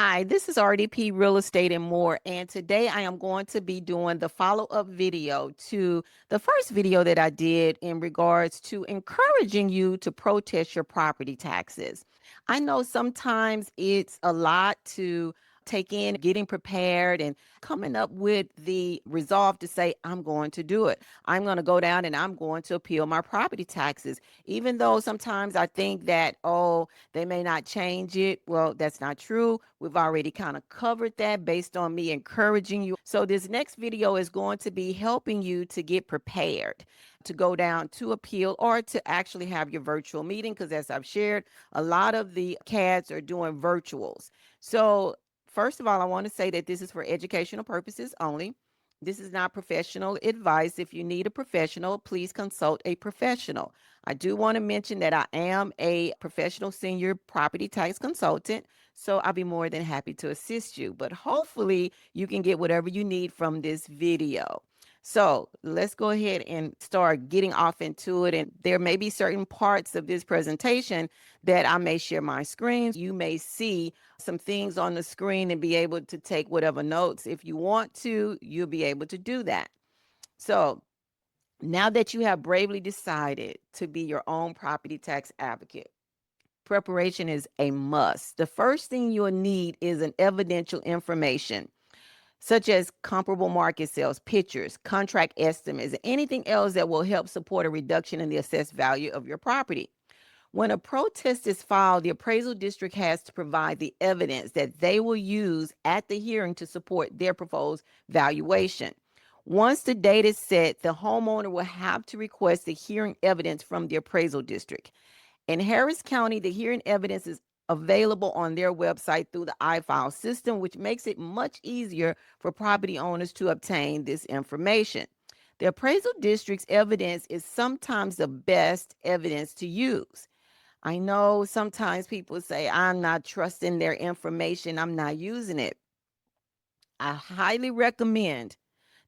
Hi, this is RDP Real Estate and More, and today I am going to be doing the follow-up video to the first video that I did in regards to encouraging you to protest your property taxes. I know sometimes it's a lot to take in, getting prepared and coming up with the resolve to say, I'm going to do it. I'm going to go down and I'm going to appeal my property taxes. Even though sometimes I think that, oh, they may not change it. Well, that's not true. We've already kind of covered that based on me encouraging you. So this next video is going to be helping you to get prepared to go down to appeal or to actually have your virtual meeting. Because as I've shared, a lot of the CADs are doing virtuals. So first of all, I want to say that this is for educational purposes only. This is not professional advice. If you need a professional, please consult a professional. I do want to mention that I am a professional senior property tax consultant, so I'll be more than happy to assist you. But hopefully, you can get whatever you need from this video. So let's go ahead and start getting off into it. And there may be certain parts of this presentation that I may share my screen. You may see some things on the screen and be able to take whatever notes. If you want to, you'll be able to do that. So now that you have bravely decided to be your own property tax advocate, preparation is a must. The first thing you'll need is an evidential information, such as comparable market sales, pictures, contract estimates, and anything else that will help support a reduction in the assessed value of your property. When a protest is filed, the appraisal district has to provide the evidence that they will use at the hearing to support their proposed valuation. Once the date is set, the homeowner will have to request the hearing evidence from the appraisal district. In Harris County, the hearing evidence is available on their website through the iFile system, which makes it much easier for property owners to obtain this information. The appraisal district's evidence is sometimes the best evidence to use. I know sometimes people say, I'm not trusting their information, I'm not using it. I highly recommend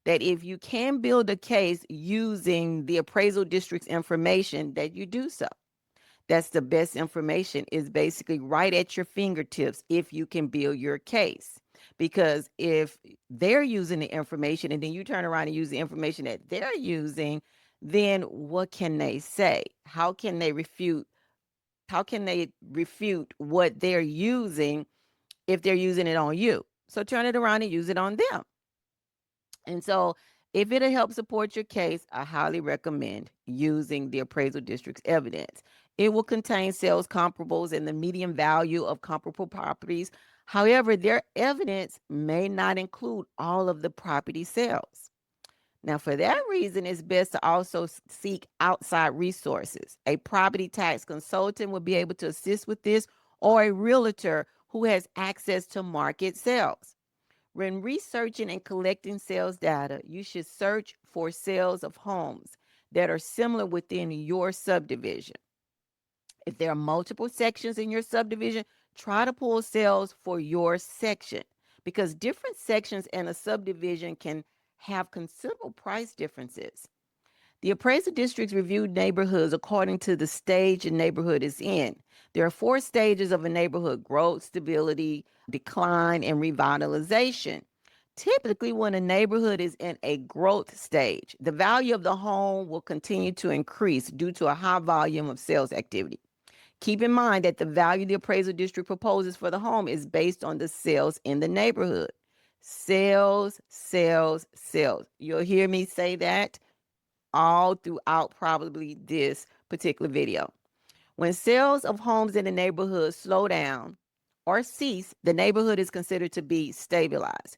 that if you can build a case using the appraisal district's information, that you do so. That's the best information, is basically right at your fingertips if you can build your case. Because if they're using the information and then you turn around and use the information that they're using, then what can they say? How can they refute what they're using if they're using it on you? So turn it around and use it on them. And so if it'll help support your case, I highly recommend using the appraisal district's evidence. It will contain sales comparables and the median value of comparable properties. However, their evidence may not include all of the property sales. Now, for that reason, it's best to also seek outside resources. A property tax consultant will be able to assist with this, or a realtor who has access to market sales. When researching and collecting sales data, you should search for sales of homes that are similar within your subdivision. If there are multiple sections in your subdivision, try to pull sales for your section, because different sections in a subdivision can have considerable price differences. The appraisal districts review neighborhoods according to the stage a neighborhood is in. There are 4 stages of a neighborhood: growth, stability, decline, and revitalization. Typically, when a neighborhood is in a growth stage, the value of the home will continue to increase due to a high volume of sales activity. Keep in mind that the value the appraisal district proposes for the home is based on the sales in the neighborhood. Sales, sales, sales. You'll hear me say that all throughout probably this particular video. When sales of homes in the neighborhood slow down or cease, the neighborhood is considered to be stabilized,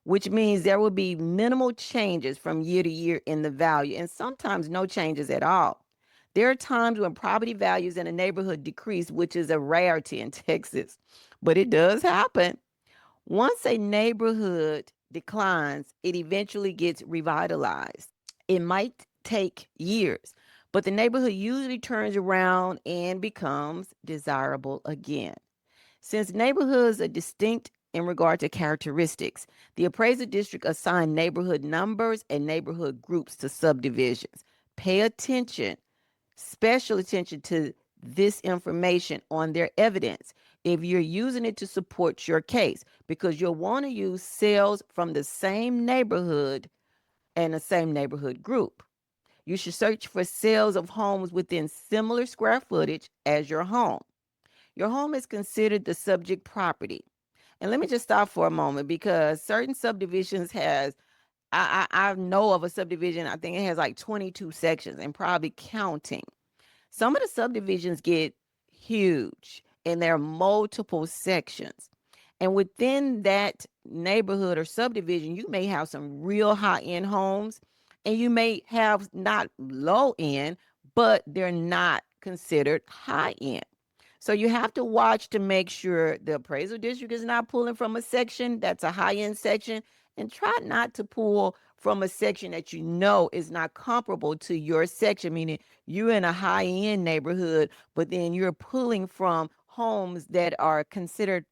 which means there will be minimal changes from year to year in the value, and sometimes no changes at all. There are times when property values in a neighborhood decrease, which is a rarity in Texas, but it does happen. Once a neighborhood declines, it eventually gets revitalized. It might take years, but the neighborhood usually turns around and becomes desirable again. Since neighborhoods are distinct in regard to characteristics, the appraisal district assigned neighborhood numbers and neighborhood groups to subdivisions. Pay attention, special attention to this information on their evidence. if you're using it to support your case, because you'll want to use sales from the same neighborhood and the same neighborhood group. You should search for sales of homes within similar square footage as your home. Your home is considered the subject property. And let me just stop for a moment, because certain subdivisions has I know of a subdivision, I think it has like 22 sections and probably counting. Some of the subdivisions get huge and there are multiple sections. And within that neighborhood or subdivision, you may have some real high end homes, and you may have not low end, but they're not considered high end. So you have to watch to make sure the appraisal district is not pulling from a section that's a high end section, and try not to pull from a section that you know is not comparable to your section, meaning you're in a high end neighborhood, but then you're pulling from homes that are considered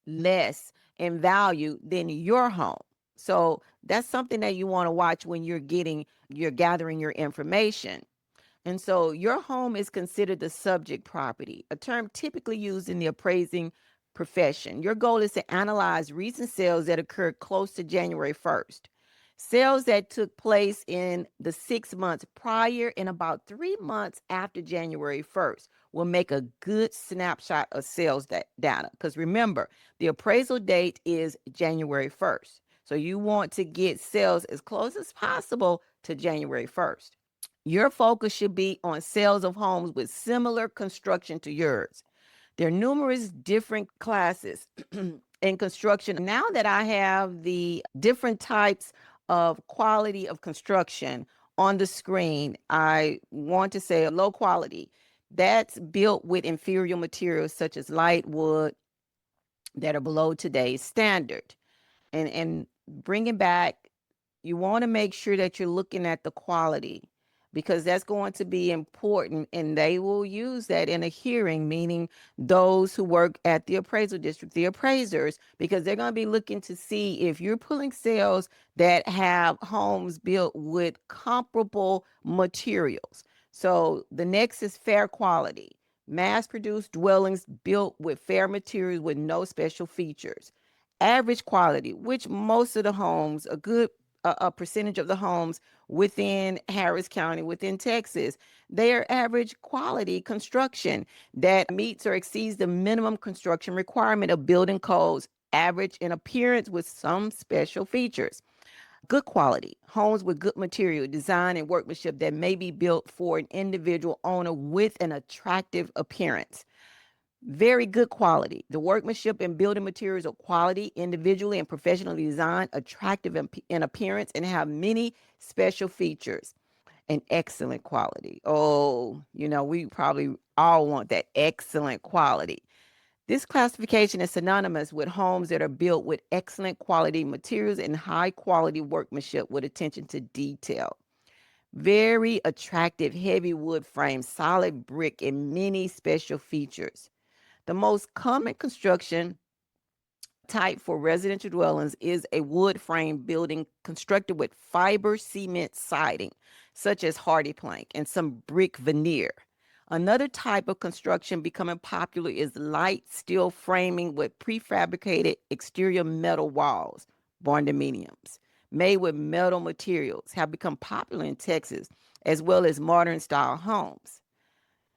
less in value than your home. So that's something that you want to watch when you're gathering your information. And so your home is considered the subject property, a term typically used in the appraising profession. Your goal is to analyze recent sales that occurred close to January 1st. Sales that took place in the 6 months prior and about 3 months after January 1st will make a good snapshot of sales data. Because remember, the appraisal date is January 1st. So you want to get sales as close as possible to January 1st. Your focus should be on sales of homes with similar construction to yours. There are numerous different classes in construction. Now that I have the different types of quality of construction on the screen, I want to say a low quality. That's built with inferior materials such as light wood that are below today's standard. And bringing back, you want to make sure that you're looking at the quality, because that's going to be important, and they will use that in a hearing, meaning those who work at the appraisal district, the appraisers, because they're going to be looking to see if you're pulling sales that have homes built with comparable materials. So the next is fair quality. Mass produced dwellings built with fair materials with no special features. Average quality, which most of the homes, a percentage of the homes within Harris County, within Texas, they are average quality construction that meets or exceeds the minimum construction requirement of building codes, average in appearance with some special features. Good quality homes with good material, design, and workmanship that may be built for an individual owner with an attractive appearance. Very good quality. The workmanship and building materials are quality, individually and professionally designed, attractive in appearance, and have many special features. And excellent quality. Oh, we probably all want that excellent quality. This classification is synonymous with homes that are built with excellent quality materials and high quality workmanship with attention to detail. Very attractive heavy wood frame, solid brick, and many special features. The most common construction type for residential dwellings is a wood frame building constructed with fiber cement siding, such as hardy plank, and some brick veneer. Another type of construction becoming popular is light steel framing with prefabricated exterior metal walls, barndominiums, made with metal materials, have become popular in Texas, as well as modern style homes.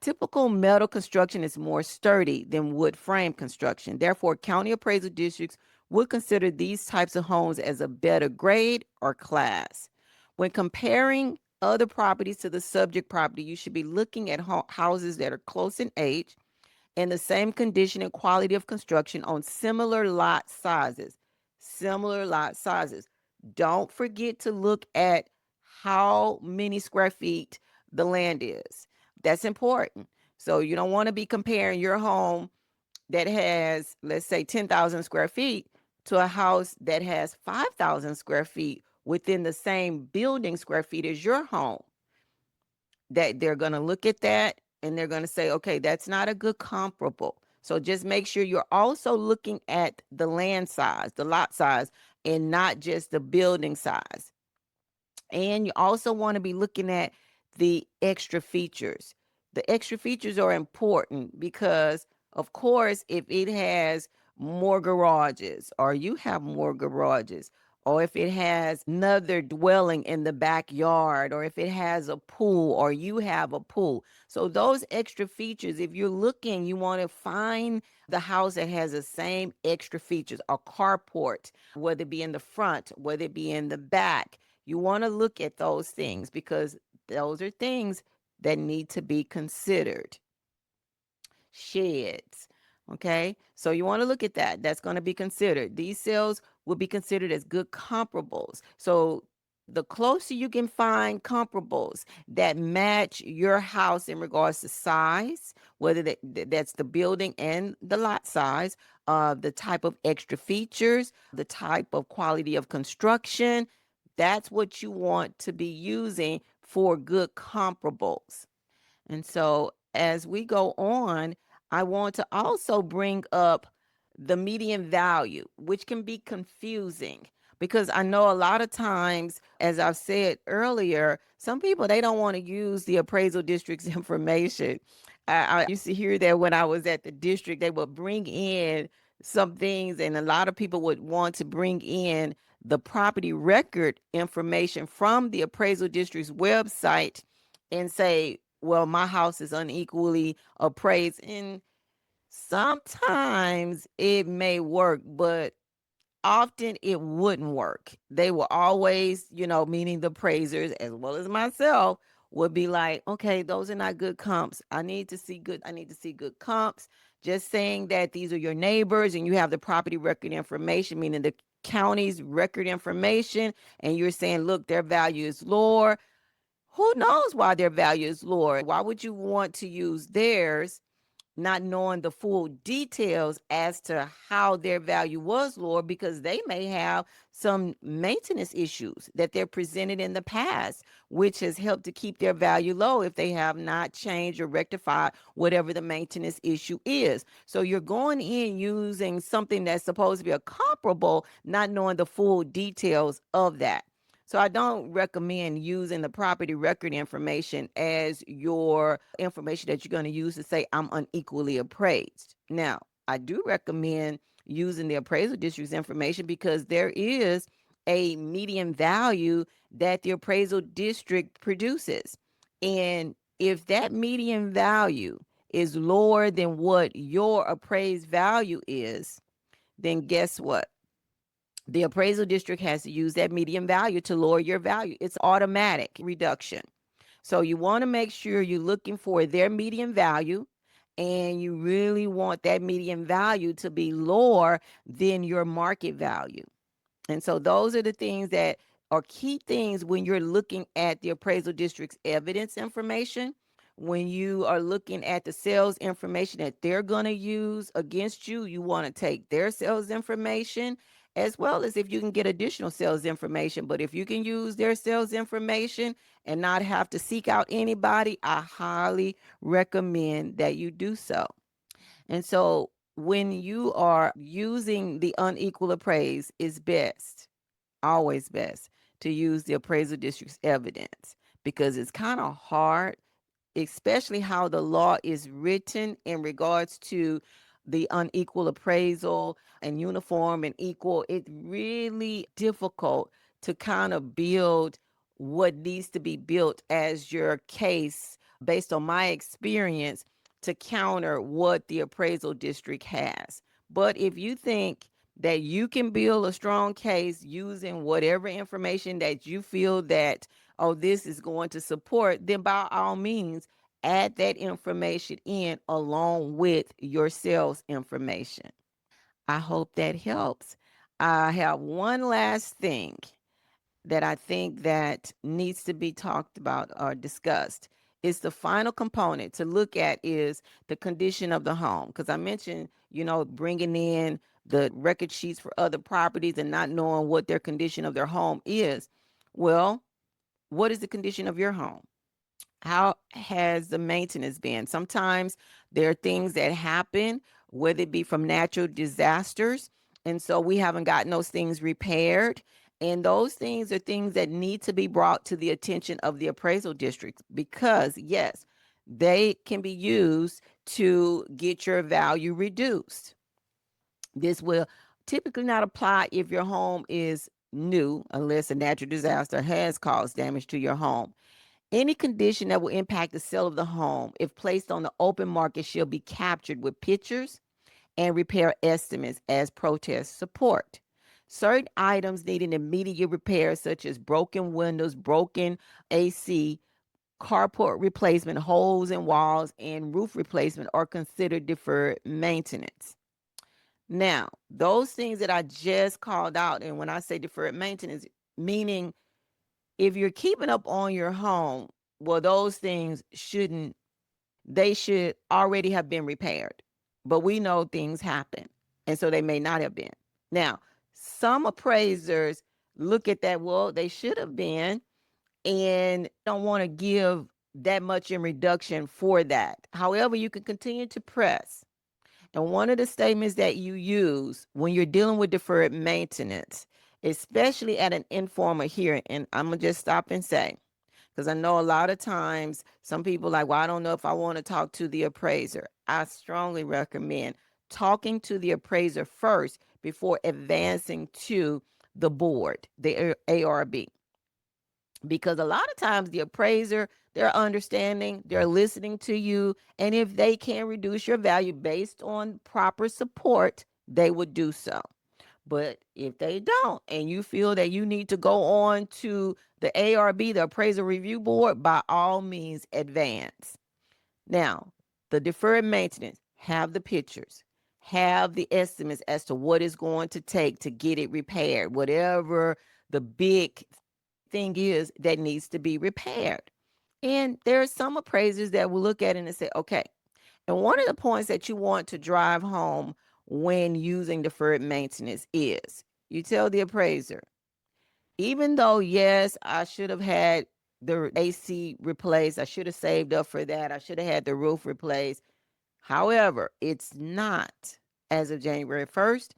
Typical metal construction is more sturdy than wood frame construction. Therefore, county appraisal districts would consider these types of homes as a better grade or class. When comparing other properties to the subject property, you should be looking at houses that are close in age and the same condition and quality of construction on similar lot sizes. Similar lot sizes. Don't forget to look at how many square feet the land is. That's important. So you don't want to be comparing your home that has, let's say, 10,000 square feet to a house that has 5,000 square feet within the same building square feet as your home. That they're going to look at that and they're going to say, okay, that's not a good comparable. So just make sure you're also looking at the land size, the lot size, and not just the building size. And you also want to be looking at the extra features. The extra features are important because, Of course, if it has more garages, or you have more garages, or if it has another dwelling in the backyard, or if it has a pool, or you have a pool. So those extra features, if you're looking, you want to find the house that has the same extra features, a carport, whether it be in the front, whether it be in the back. You want to look at those things because those are things that need to be considered. Sheds. Okay, so you want to look at that. That's going to be considered. These sales will be considered as good comparables. So the closer you can find comparables that match your house in regards to size, whether that's the building and the lot size, the type of extra features, the type of quality of construction, that's what you want to be using for good comparables. And so as we go on, I want to also bring up the median value, which can be confusing because I know a lot of times, as I've said earlier, some people they don't want to use the appraisal district's information. I used to hear that when I was at the district, they would bring in some things, and a lot of people would want to bring in the property record information from the appraisal district's website and say, well, my house is unequally appraised. And sometimes it may work, but often it wouldn't work. They will always, meaning the appraisers as well as myself, would be like, okay, those are not good comps. I need to see good comps. Just saying that these are your neighbors and you have the property record information, meaning the county's record information, and you're saying, look, their value is lower. Who knows why their value is lower? Why would you want to use theirs, not knowing the full details as to how their value was lower? Because they may have some maintenance issues that they're presented in the past, which has helped to keep their value low if they have not changed or rectified whatever the maintenance issue is. So you're going in using something that's supposed to be a comparable, not knowing the full details of that. So I don't recommend using the property record information as your information that you're going to use to say I'm unequally appraised. Now, I do recommend using the appraisal district's information because there is a median value that the appraisal district produces. And if that median value is lower than what your appraised value is, then guess what? The appraisal district has to use that median value to lower your value. It's automatic reduction. So you want to make sure you're looking for their median value, and you really want that median value to be lower than your market value. And so those are the things that are key things when you're looking at the appraisal district's evidence information. When you are looking at the sales information that they're going to use against you, you want to take their sales information as well as if you can get additional sales information. But if you can use their sales information and not have to seek out anybody, I highly recommend that you do so. And so when you are using the unequal appraise, it's best, always best, to use the appraisal district's evidence because it's kind of hard, especially how the law is written in regards to the unequal appraisal and uniform and equal. It's really difficult to kind of build what needs to be built as your case based on my experience to counter what the appraisal district has. But if you think that you can build a strong case using whatever information that you feel that, oh, this is going to support, then by all means, add that information in along with your sales information. I hope that helps. I have one last thing that I think that needs to be talked about or discussed. Is the final component to look at is the condition of the home. Because I mentioned, bringing in the record sheets for other properties and not knowing what their condition of their home is. Well, what is the condition of your home? How has the maintenance been? Sometimes there are things that happen, whether it be from natural disasters. And so we haven't gotten those things repaired. And those things are things that need to be brought to the attention of the appraisal district because, yes, they can be used to get your value reduced. This will typically not apply if your home is new, unless a natural disaster has caused damage to your home. Any condition that will impact the sale of the home, if placed on the open market, shall be captured with pictures and repair estimates as protest support. Certain items needing immediate repair, such as broken windows, broken AC, carport replacement, holes in walls, and roof replacement, are considered deferred maintenance. Now, those things that I just called out, and when I say deferred maintenance, meaning if you're keeping up on your home, well, those things shouldn't, they should already have been repaired. But we know things happen, and so they may not have been. Now, some appraisers look at that, well, they should have been, and don't want to give that much in reduction for that. However, you can continue to press. And one of the statements that you use when you're dealing with deferred maintenance, especially at an informal hearing, and I'm going to just stop and say, because I know a lot of times some people like, well, I don't know if I want to talk to the appraiser. I strongly recommend talking to the appraiser first before advancing to the board, the ARB, because a lot of times the appraiser, they're understanding, they're listening to you, and if they can reduce your value based on proper support, they would do so. But if they don't, and you feel that you need to go on to the ARB, the appraisal review board, by all means advance. Now, the deferred maintenance, have the pictures, have the estimates as to what it's going to take to get it repaired, whatever the big thing is that needs to be repaired. And there are some appraisers that will look at it and say, okay. And one of the points that you want to drive home when using deferred maintenance is you tell the appraiser, even though, yes, I should have had the AC replaced, I should have saved up for that, I should have had the roof replaced. However, it's not as of January 1st.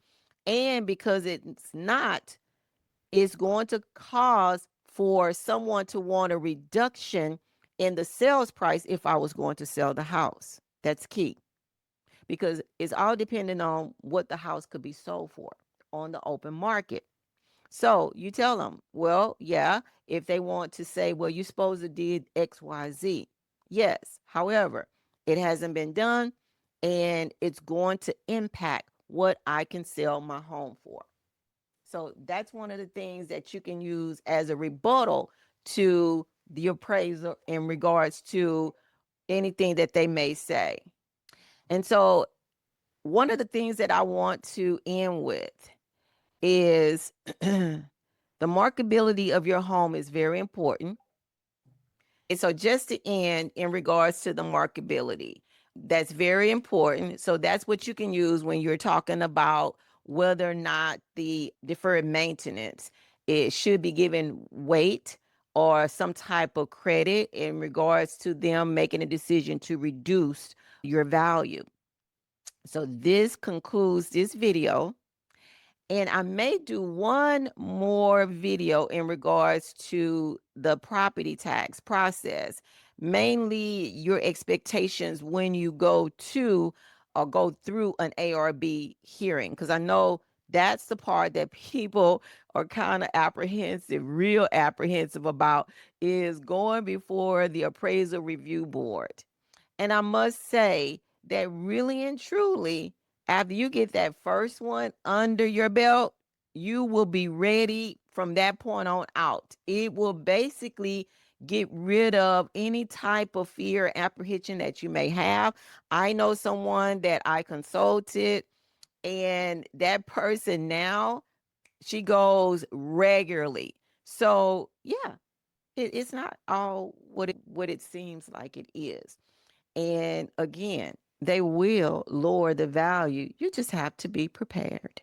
And because it's not, it's going to cause for someone to want a reduction in the sales price if I was going to sell the house. That's key, because it's all dependent on what the house could be sold for on the open market. So you tell them, well, yeah, if they want to say, well, you supposed to did XYZ. Yes. However, it hasn't been done, and it's going to impact what I can sell my home for. So that's one of the things that you can use as a rebuttal to the appraiser in regards to anything that they may say. And so one of the things that I want to end with is the marketability of your home is very important. And so just to end in regards to the marketability, that's very important. So that's what you can use when you're talking about whether or not the deferred maintenance, it should be given weight or some type of credit in regards to them making a decision to reduce your value. So this concludes this video. And I may do one more video in regards to the property tax process, mainly your expectations when you go to or go through an ARB hearing, because I know that's the part that people are kind of apprehensive, real apprehensive about, is going before the appraisal review board. And I must say that really and truly, after you get that first one under your belt, you will be ready from that point on out. It will basically get rid of any type of fear, apprehension that you may have. I know someone that I consulted, and that person now, she goes regularly. So yeah, it's not all what it seems like it is. And again, they will lower the value. You just have to be prepared.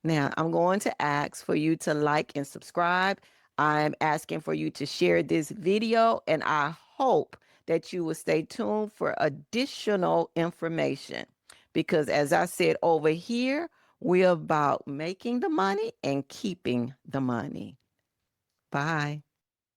Now, I'm going to ask for you to like and subscribe. I'm asking for you to share this video, and I hope that you will stay tuned for additional information, because as I said over here, we're about making the money and keeping the money. Bye.